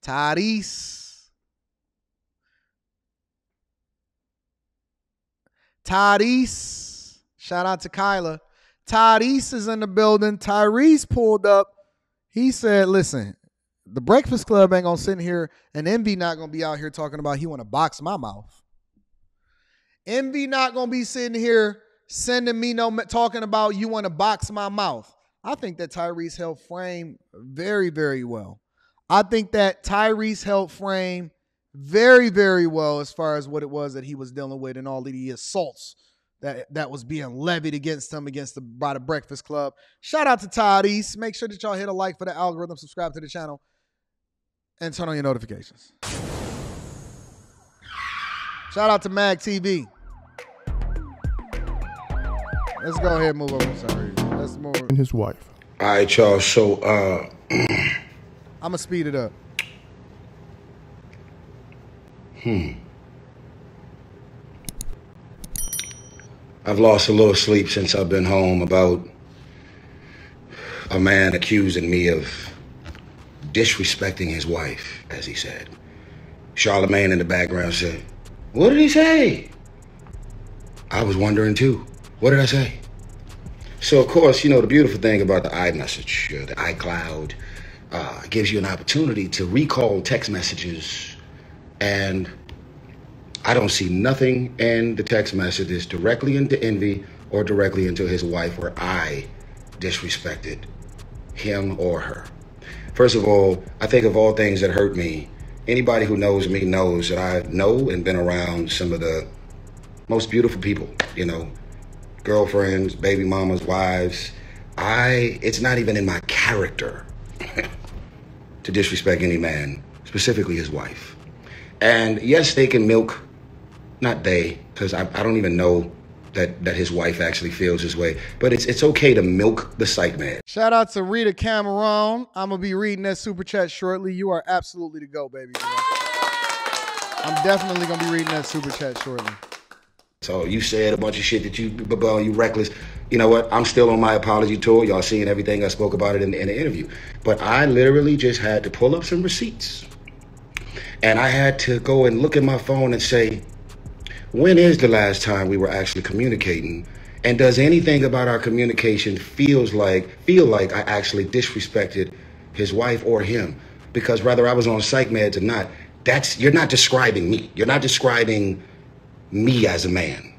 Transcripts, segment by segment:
Tyrese. Tyrese. Shout out to Kyla. Tyrese is in the building. Tyrese pulled up. He said, listen, the Breakfast Club ain't going to sit here, and Envy not going to be out here talking about he want to box my mouth. Envy not going to be sitting here sending me talking about you want to box my mouth. I think that Tyrese held frame very, very well. I think that Tyrese held frame very, very well as far as what it was that he was dealing with and all of the assaults that was being levied against him by the Breakfast Club. Shout out to Tyrese. Make sure that y'all hit a like for the algorithm, subscribe to the channel, and turn on your notifications. Shout out to Mag TV. Let's go ahead and move over. Sorry. Let's move over. And his wife. All right, y'all. So, I'm going to speed it up. I've lost a little sleep since I've been home about a man accusing me of disrespecting his wife, as he said. Charlemagne in the background said, "What did he say?" I was wondering too. What did I say? So, of course, you know, the beautiful thing about the iMessage, the iCloud, gives you an opportunity to recall text messages, and I don't see nothing in the text messages directly into Envy or directly into his wife where I disrespected him or her. First of all, I think of all things that hurt me, anybody who knows me knows that I know and been around some of the most beautiful people, you know, girlfriends, baby mamas, wives. It's not even in my character to disrespect any man, specifically his wife. And yes, they can milk, not they, because I don't even know that his wife actually feels this way, but it's okay to milk the psych man. Shout out to Rita Cameron. I'm going to be reading that super chat shortly. You are absolutely to go, baby. I'm definitely going to be reading that super chat shortly. So you said a bunch of shit that you reckless. You know what? I'm still on my apology tour. Y'all seeing everything. I spoke about it in the interview. But I literally just had to pull up some receipts. And I had to go and look at my phone and say, when is the last time we were actually communicating? And does anything about our communication feel like I actually disrespected his wife or him? Because whether I was on psych meds or not, you're not describing me. You're not describing me as a man.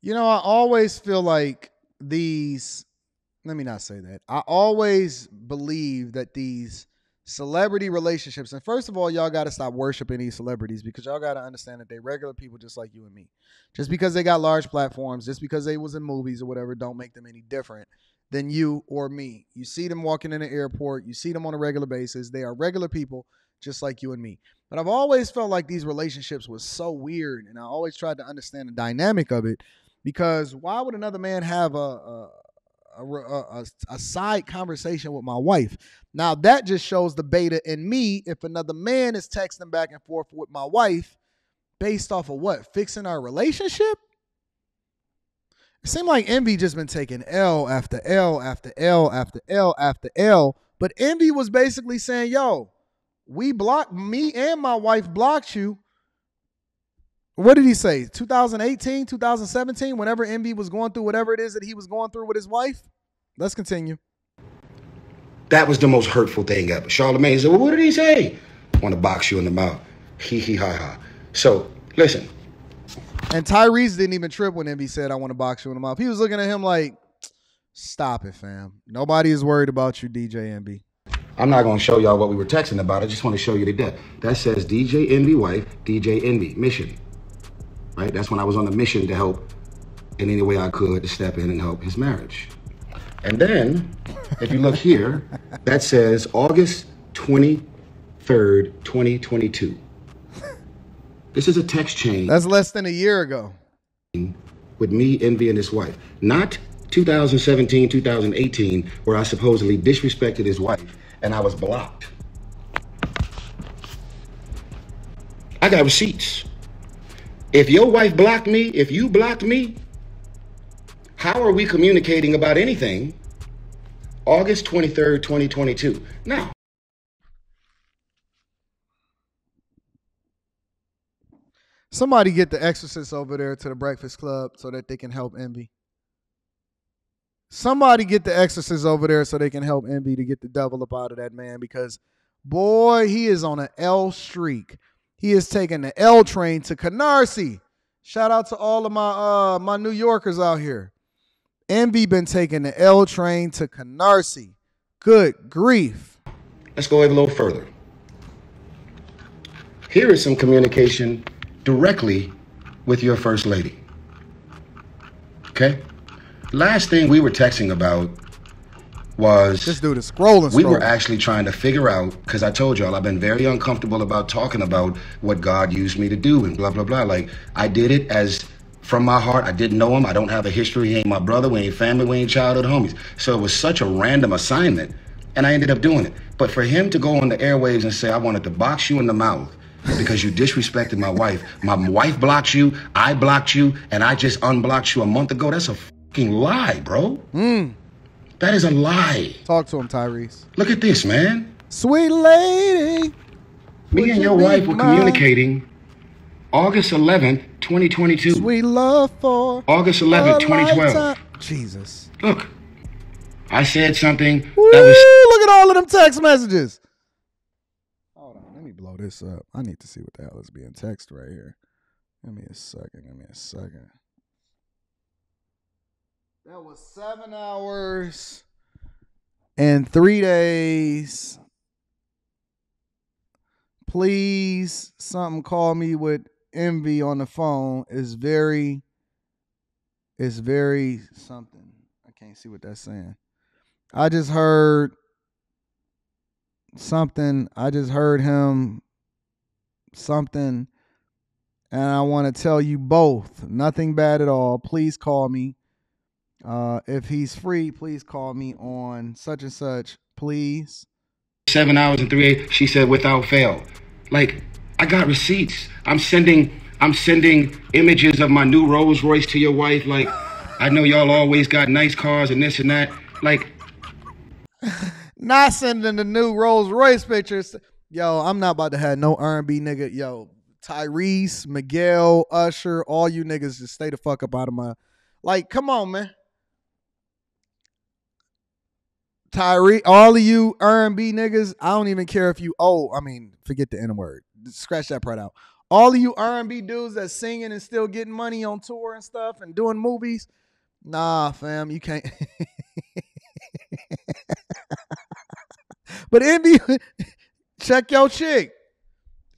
You know, I always feel like let me not say that. I always believe that these celebrity relationships, and first of all, y'all got to stop worshiping these celebrities, because y'all got to understand that they're regular people just like you and me. Just because they got large platforms, just because they was in movies or whatever, don't make them any different than you or me. You see them walking in the airport, you see them on a regular basis. They are regular people just like you and me. But I've always felt like these relationships was so weird, and I always tried to understand the dynamic of it, because why would another man have a side conversation with my wife? Now that just shows the beta in me. If another man is texting back and forth with my wife based off of what? Fixing our relationship? It seemed like Envy just been taking L after L after L after L after L. But Envy was basically saying, yo, me and my wife blocked you. What did he say? 2018, 2017, whenever Envy was going through whatever it is that he was going through with his wife? Let's continue. That was the most hurtful thing ever. Charlemagne said, well, what did he say? Want to box you in the mouth. Hee hee ha ha. So, listen. And Tyrese didn't even trip when Envy said, I want to box you in the mouth. He was looking at him like, stop it, fam. Nobody is worried about you, DJ Envy. I'm not going to show y'all what we were texting about. I just want to show you the debt. That says DJ Envy wife, DJ Envy, mission. Right? That's when I was on a mission to help in any way I could to step in and help his marriage. And then, if you look here, that says August 23rd, 2022. This is a text chain. That's less than a year ago. With me, Envy, and his wife. Not 2017, 2018, where I supposedly disrespected his wife and I was blocked. I got receipts. If your wife blocked me, if you blocked me, how are we communicating about anything? August 23rd, 2022. Now, Somebody get the exorcist over there to the Breakfast Club so that they can help Envy. Somebody get the exorcist over there so they can help Envy to get the devil up out of that man, because, boy, he is on an L streak. He is taking the L train to Canarsie. Shout out to all of my New Yorkers out here. Envy been taking the L train to Canarsie. Good grief. Let's go a little further. Here is some communication directly with your first lady. Okay? Last thing we were texting about was this dude is scrolling. We were actually trying to figure out, because I told y'all I've been very uncomfortable about talking about what God used me to do and blah, blah, blah. Like, I did it as from my heart. I didn't know him. I don't have a history. He ain't my brother. We ain't family. We ain't childhood homies. So it was such a random assignment, and I ended up doing it. But for him to go on the airwaves and say, I wanted to box you in the mouth because you disrespected my wife blocked you, I blocked you, and I just unblocked you a month ago, that's a fucking lie, bro. That is a lie. Talk to him, Tyrese. Look at this, man. Sweet lady. Me and your wife were communicating August 11th, 2022. Sweet love for August 11th, 2012. Lifetime. Jesus. Look, I said something Woo, that was... Look at all of them text messages. Hold on, let me blow this up. I need to see what the hell is being texted right here. Give me a second. That was 7 hours and 3 days. Please, something call me with Envy on the phone. It's very something. I can't see what that's saying. I just heard something. I just heard him something. And I want to tell you both. Nothing bad at all. Please call me. If he's free, please call me on such and such, please. 7 hours and 3 days, she said, without fail. Like, I got receipts. I'm sending images of my new Rolls Royce to your wife. Like, I know y'all always got nice cars and this and that. Like, not sending the new Rolls Royce pictures. Yo, I'm not about to have no R&B nigga. Yo, Tyrese, Miguel, Usher, all you niggas just stay the fuck up out of my... Like, come on, man. Tyrese, all of you R&B niggas, I don't even care if you forget the N-word. Scratch that part out. All of you R&B dudes that's singing and still getting money on tour and stuff and doing movies, nah, fam, you can't. But Envy, check your chick.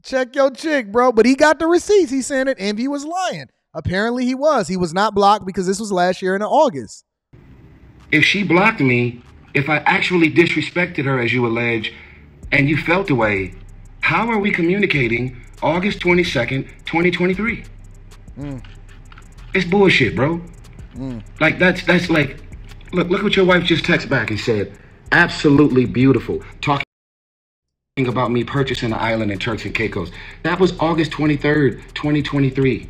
Check your chick, bro. But he got the receipts. He's saying that Envy was lying. Apparently he was. He was not blocked because this was last year in August. If she blocked me, if I actually disrespected her, as you allege, and you felt the way, how are we communicating August 22nd, 2023? It's bullshit, bro. Like, that's like, look what your wife just texted back and said. Absolutely beautiful. Talking about me purchasing an island in Turks and Caicos. That was August 23rd, 2023.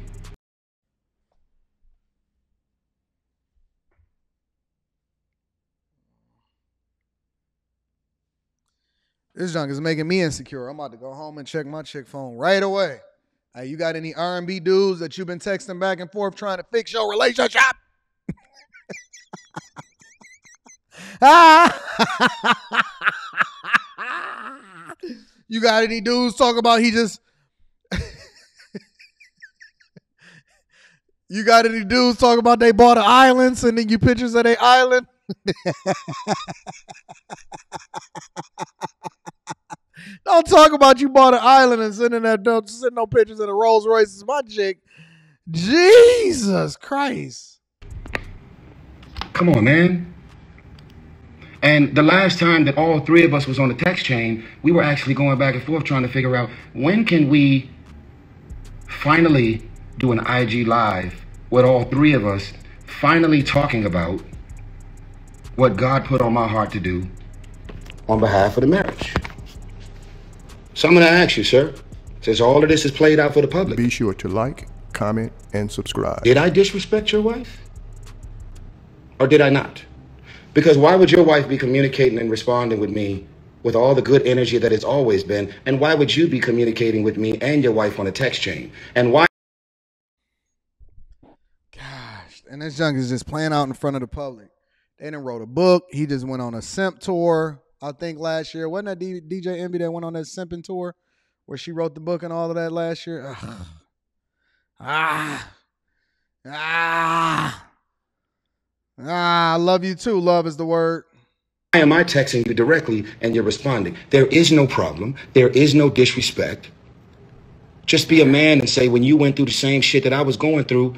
This junk is making me insecure. I'm about to go home and check my chick phone right away. Hey, you got any R&B dudes that you've been texting back and forth trying to fix your relationship? You got any dudes talk about he just... You got any dudes talk about they bought an island, sending you pictures of their island? Don't talk about you bought an island and sending no pictures of the Rolls Royces. My chick. Jesus Christ. Come on, man. And the last time that all three of us was on the text chain, we were actually going back and forth trying to figure out when can we finally do an IG live with all three of us finally talking about what God put on my heart to do on behalf of the marriage. So I'm going to ask you, sir, since all of this is played out for the public. Be sure to like, comment, and subscribe. Did I disrespect your wife? Or did I not? Because why would your wife be communicating and responding with me with all the good energy that it's always been? And why would you be communicating with me and your wife on a text chain? And why And this junk is just playing out in front of the public. They done wrote a book. He just went on a simp tour, I think, last year. Wasn't that DJ Envy that went on that simping tour where she wrote the book and all of that last year? I love you too. Love is the word. Why am I texting you directly and you're responding? There is no problem. There is no disrespect. Just be a man and say, when you went through the same shit that I was going through,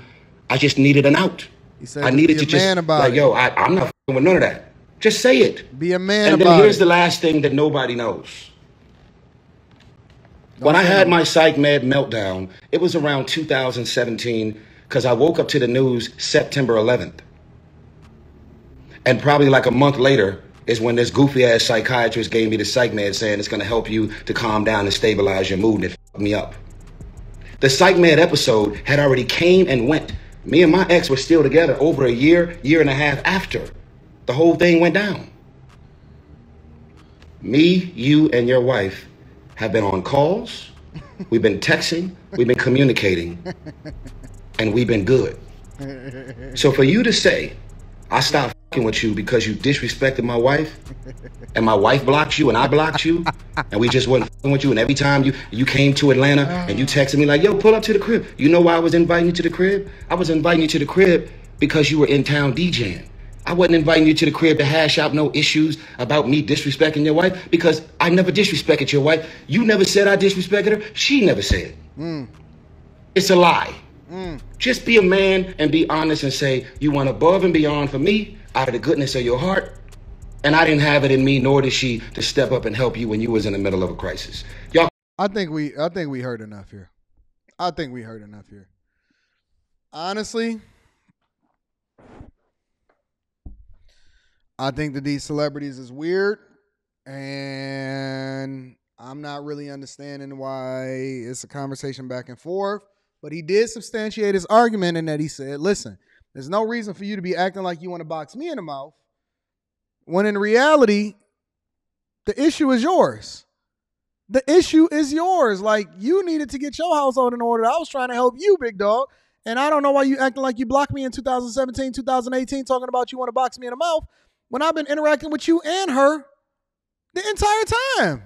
I just needed an out. He said, I needed to just about like, yo, I'm not f***ing with none of that. Just say it. Be a man and about it. And then here's the last thing that nobody knows. When I had my psych med meltdown, it was around 2017 because I woke up to the news September 11th. And probably like a month later is when this goofy ass psychiatrist gave me the psych med saying it's going to help you to calm down and stabilize your mood, and it fucked me up. The psych med episode had already came and went. Me and my ex were still together over a year and a half after the whole thing went down. Me, you, and your wife have been on calls, we've been texting, we've been communicating, and we've been good. So for you to say, I stopped fucking with you because you disrespected my wife, and my wife blocked you and I blocked you, and we just wasn't fucking with you, and every time you came to Atlanta and you texted me like, yo, pull up to the crib. You know why I was inviting you to the crib? I was inviting you to the crib because you were in town DJing. I wasn't inviting you to the crib to hash out no issues about me disrespecting your wife, because I never disrespected your wife. You never said I disrespected her. She never said it. It's a lie. Just be a man and be honest and say you went above and beyond for me out of the goodness of your heart, and I didn't have it in me, nor did she, to step up and help you when you was in the middle of a crisis. Y'all. I think we heard enough here. Honestly, I think that these celebrities is weird, and I'm not really understanding why it's a conversation back and forth. But he did substantiate his argument in that he said, listen, there's no reason for you to be acting like you want to box me in the mouth, when in reality, the issue is yours. The issue is yours. Like, you needed to get your household in order. I was trying to help you, big dog. And I don't know why you acting like you blocked me in 2017, 2018, talking about you want to box me in the mouth, when I've been interacting with you and her the entire time.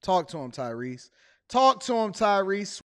Talk to him, Tyrese. Talk to him, Tyrese.